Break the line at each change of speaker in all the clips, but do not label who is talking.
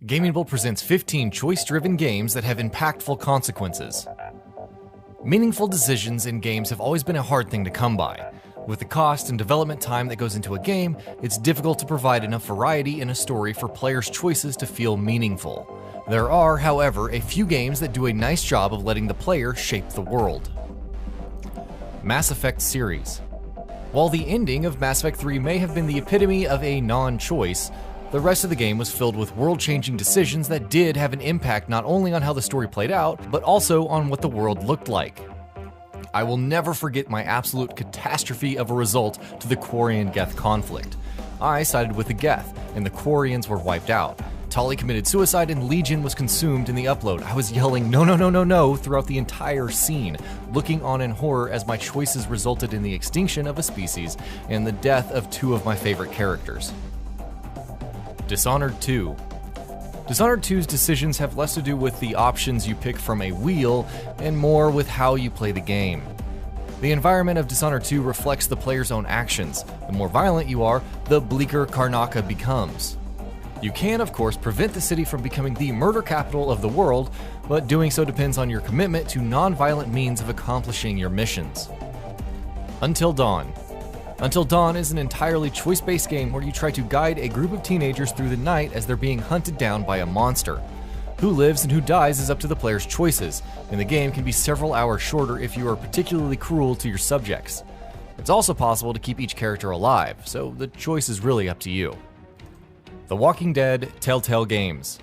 Gaming Bolt presents 15 choice-driven games that have impactful consequences. Meaningful decisions in games have always been a hard thing to come by. With the cost and development time that goes into a game, it's difficult to provide enough variety in a story for players' choices to feel meaningful. There are, however, a few games that do a nice job of letting the player shape the world. Mass Effect series. While the ending of Mass Effect 3 may have been the epitome of a non-choice, the rest of the game was filled with world-changing decisions that did have an impact not only on how the story played out, but also on what the world looked like. I will never forget my absolute catastrophe of a result to the Quarian-Geth conflict. I sided with the Geth, and the Quarians were wiped out. Tali committed suicide and Legion was consumed in the upload. I was yelling, "No, no, no, no, no," throughout the entire scene, looking on in horror as my choices resulted in the extinction of a species and the death of two of my favorite characters. Dishonored 2. Dishonored 2's decisions have less to do with the options you pick from a wheel and more with how you play the game. The environment of Dishonored 2 reflects the player's own actions. The more violent you are, the bleaker Karnaca becomes. You can, of course, prevent the city from becoming the murder capital of the world, but doing so depends on your commitment to non-violent means of accomplishing your missions. Until Dawn. Until Dawn is an entirely choice-based game where you try to guide a group of teenagers through the night as they're being hunted down by a monster. Who lives and who dies is up to the player's choices, and the game can be several hours shorter if you are particularly cruel to your subjects. It's also possible to keep each character alive, so the choice is really up to you. The Walking Dead Telltale Games.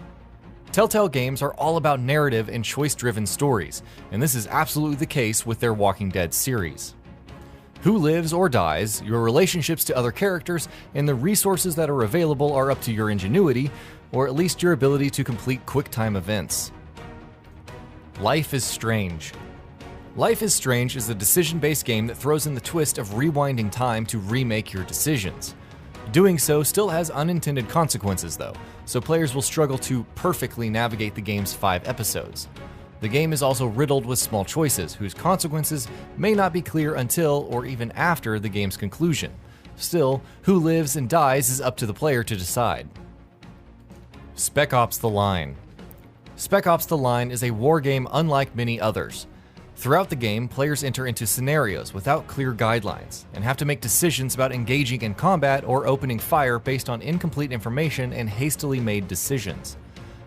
Telltale Games are all about narrative and choice-driven stories, and this is absolutely the case with their Walking Dead series. Who lives or dies, your relationships to other characters, and the resources that are available are up to your ingenuity, or at least your ability to complete quick-time events. Life is Strange. Life is Strange is a decision-based game that throws in the twist of rewinding time to remake your decisions. Doing so still has unintended consequences though, so players will struggle to perfectly navigate the game's 5 episodes. The game is also riddled with small choices, whose consequences may not be clear until or even after the game's conclusion. Still, who lives and dies is up to the player to decide. Spec Ops: The Line. Spec Ops: The Line is a war game unlike many others. Throughout the game, players enter into scenarios without clear guidelines, and have to make decisions about engaging in combat or opening fire based on incomplete information and hastily made decisions.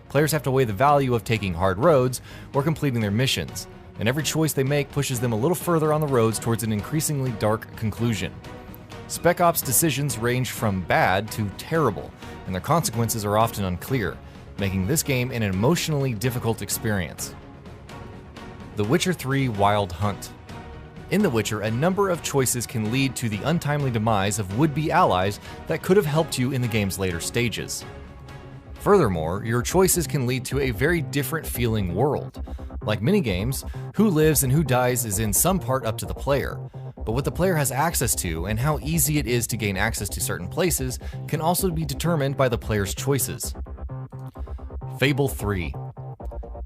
Players have to weigh the value of taking hard roads or completing their missions, and every choice they make pushes them a little further on the roads towards an increasingly dark conclusion. Spec Ops decisions range from bad to terrible, and their consequences are often unclear, making this game an emotionally difficult experience. The Witcher 3 Wild Hunt. In The Witcher, a number of choices can lead to the untimely demise of would-be allies that could have helped you in the game's later stages. Furthermore, your choices can lead to a very different feeling world. Like many games, who lives and who dies is in some part up to the player, but what the player has access to and how easy it is to gain access to certain places can also be determined by the player's choices. Fable 3.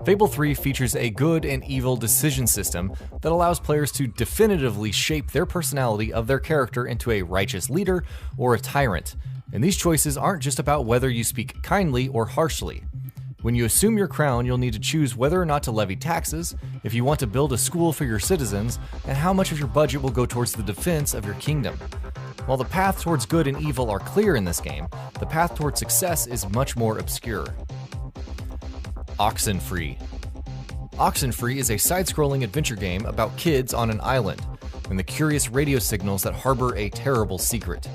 Fable 3 features a good and evil decision system that allows players to definitively shape their personality of their character into a righteous leader or a tyrant. And these choices aren't just about whether you speak kindly or harshly. When you assume your crown, you'll need to choose whether or not to levy taxes, if you want to build a school for your citizens, and how much of your budget will go towards the defense of your kingdom. While the path towards good and evil are clear in this game, the path towards success is much more obscure. Oxenfree. Oxenfree is a side-scrolling adventure game about kids on an island, and the curious radio signals that harbor a terrible secret.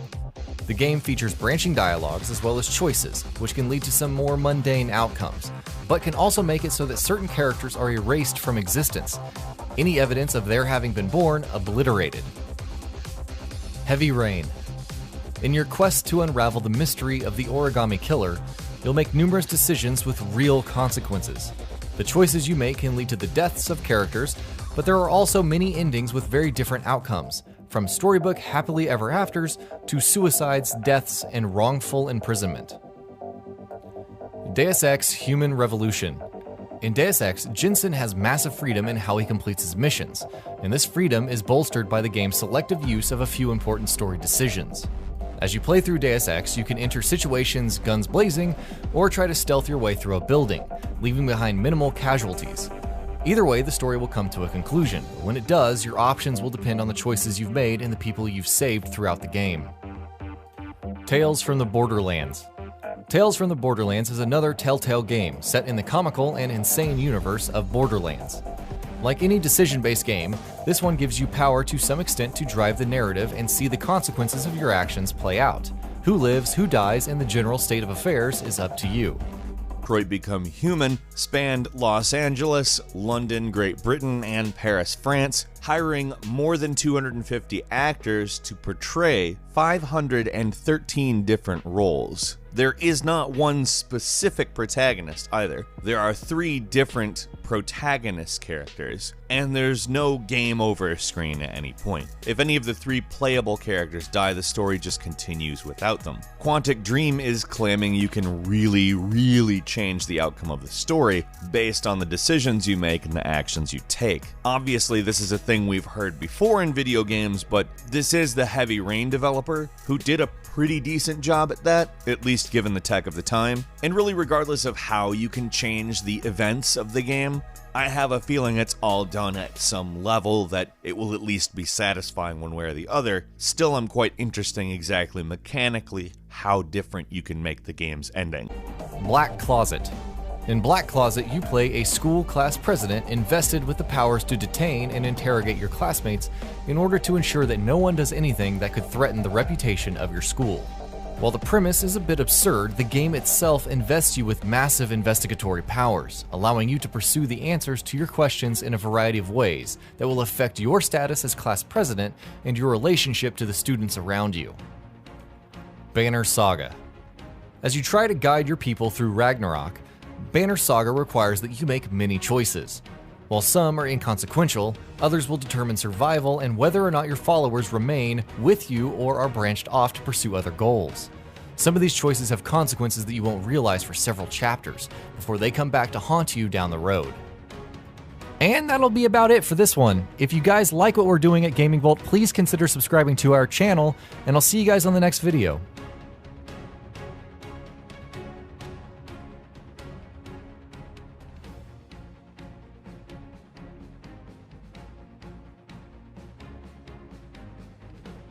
The game features branching dialogues as well as choices, which can lead to some more mundane outcomes, but can also make it so that certain characters are erased from existence, any evidence of their having been born obliterated. Heavy Rain. In your quest to unravel the mystery of the Origami Killer, you'll make numerous decisions with real consequences. The choices you make can lead to the deaths of characters, but there are also many endings with very different outcomes, from storybook happily ever afters to suicides, deaths, and wrongful imprisonment. Deus Ex: Human Revolution. In Deus Ex, Jensen has massive freedom in how he completes his missions, and this freedom is bolstered by the game's selective use of a few important story decisions. As you play through Deus Ex, you can enter situations guns blazing, or try to stealth your way through a building, leaving behind minimal casualties. Either way, the story will come to a conclusion. When it does, your options will depend on the choices you've made and the people you've saved throughout the game. Tales from the Borderlands. Tales from the Borderlands is another Telltale game set in the comical and insane universe of Borderlands. Like any decision-based game, this one gives you power to some extent to drive the narrative and see the consequences of your actions play out. Who lives, who dies, and the general state of affairs is up to you.
Detroit Become Human spanned Los Angeles, London, Great Britain, and Paris, France, hiring more than 250 actors to portray 513 different roles. There is not one specific protagonist either. There are 3 different protagonist characters, and there's no game over screen at any point. If any of the 3 playable characters die, the story just continues without them. Quantic Dream is claiming you can really change the outcome of the story based on the decisions you make and the actions you take. Obviously, this is a thing we've heard before in video games, but this is the Heavy Rain developer who did a pretty decent job at that, at least given the tech of the time. And really, regardless of how you can change the events of the game, I have a feeling it's all done at some level that it will at least be satisfying one way or the other. Still, I'm quite interested exactly mechanically how different you can make the game's ending.
Black Closet. In Black Closet, you play a school class president invested with the powers to detain and interrogate your classmates in order to ensure that no one does anything that could threaten the reputation of your school. While the premise is a bit absurd, the game itself invests you with massive investigatory powers, allowing you to pursue the answers to your questions in a variety of ways that will affect your status as class president and your relationship to the students around you. Banner Saga. As you try to guide your people through Ragnarok, Banner Saga requires that you make many choices. While some are inconsequential, others will determine survival and whether or not your followers remain with you or are branched off to pursue other goals. Some of these choices have consequences that you won't realize for several chapters before they come back to haunt you down the road. And that'll be about it for this one. If you guys like what we're doing at Gaming Vault, please consider subscribing to our channel, and I'll see you guys on the next video.